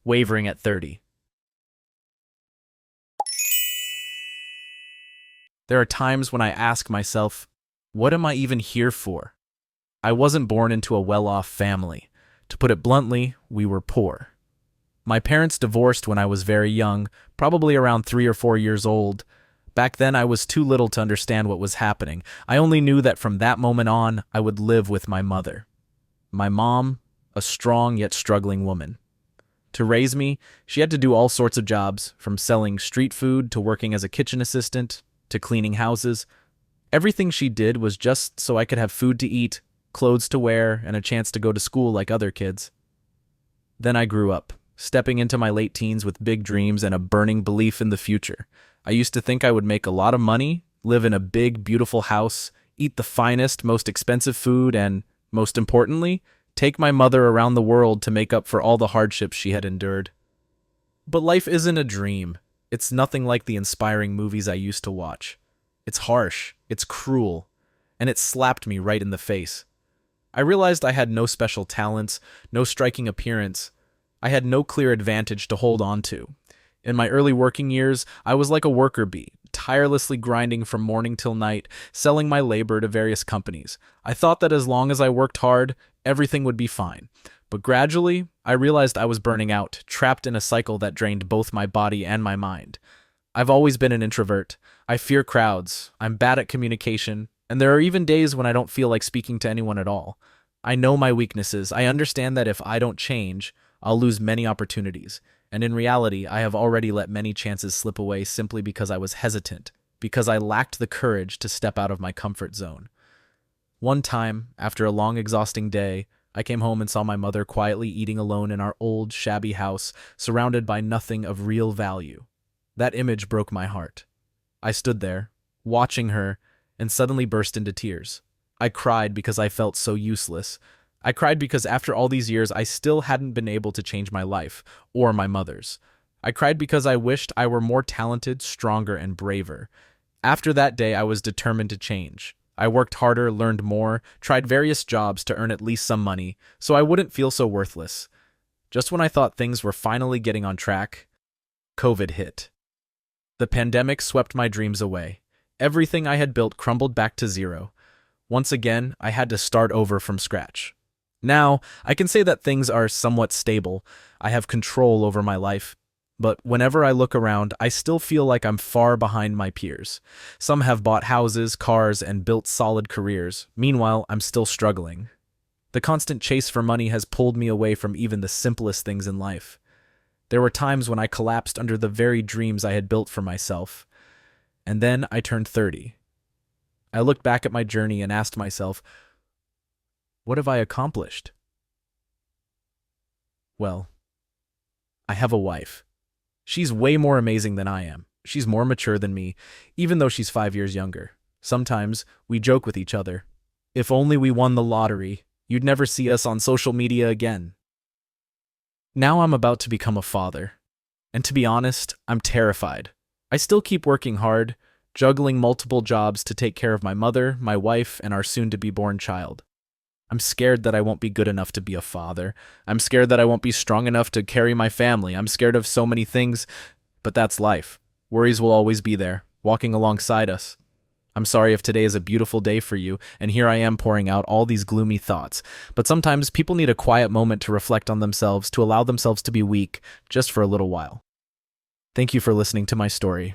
wavering at 30. There are times when I ask myself, what am I even here for? I wasn't born into a well-off family. To put it bluntly, we were poor. My parents divorced when I was very young, probably around 3 or 4 years old. Back then, I was too little to understand what was happening. I only knew that from that moment on, I would live with my mother. My mom, a strong yet struggling woman. To raise me, she had to do all sorts of jobs, from selling street food to working as a kitchen assistant to cleaning houses. Everything she did was just so I could have food to eat, clothes to wear, and a chance to go to school like other kids. Then I grew up, stepping into my late teens with big dreams and a burning belief in the future. I used to think I would make a lot of money, live in a big, beautiful house, eat the finest, most expensive food, and, most importantly, take my mother around the world to make up for all the hardships she had endured. But life isn't a dream. It's nothing like the inspiring movies I used to watch. It's harsh, it's cruel, and it slapped me right in the face. I realized I had no special talents, no striking appearance. I had no clear advantage to hold on to. In my early working years, I was like a worker bee, tirelessly grinding from morning till night, selling my labor to various companies. I thought that as long as I worked hard, everything would be fine. But gradually, I realized I was burning out, trapped in a cycle that drained both my body and my mind. I've always been an introvert. I fear crowds. I'm bad at communication. And there are even days when I don't feel like speaking to anyone at all. I know my weaknesses. I understand that if I don't change, I'll lose many opportunities. And in reality, I have already let many chances slip away simply because I was hesitant, because I lacked the courage to step out of my comfort zone. One time, after a long, exhausting day, I came home and saw my mother quietly eating alone in our old, shabby house, surrounded by nothing of real value. That image broke my heart. I stood there, watching her, and suddenly burst into tears. I cried because I felt so useless. I cried because after all these years, I still hadn't been able to change my life, or my mother's. I cried because I wished I were more talented, stronger, and braver. After that day, I was determined to change. I worked harder, learned more, tried various jobs to earn at least some money, so I wouldn't feel so worthless. Just when I thought things were finally getting on track, COVID hit. The pandemic swept my dreams away. Everything I had built crumbled back to zero. Once again, I had to start over from scratch. Now, I can say that things are somewhat stable. I have control over my life. But whenever I look around, I still feel like I'm far behind my peers. Some have bought houses, cars, and built solid careers. Meanwhile, I'm still struggling. The constant chase for money has pulled me away from even the simplest things in life. There were times when I collapsed under the very dreams I had built for myself. And then I turned 30. I looked back at my journey and asked myself, what have I accomplished? Well, I have a wife. She's way more amazing than I am. She's more mature than me, even though she's 5 years younger. Sometimes we joke with each other. If only we won the lottery, you'd never see us on social media again. Now I'm about to become a father. And to be honest, I'm terrified. I still keep working hard, juggling multiple jobs to take care of my mother, my wife, and our soon-to-be-born child. I'm scared that I won't be good enough to be a father. I'm scared that I won't be strong enough to carry my family. I'm scared of so many things, but that's life. Worries will always be there, walking alongside us. I'm sorry if today is a beautiful day for you, and here I am pouring out all these gloomy thoughts. But sometimes people need a quiet moment to reflect on themselves, to allow themselves to be weak, just for a little while. Thank you for listening to my story.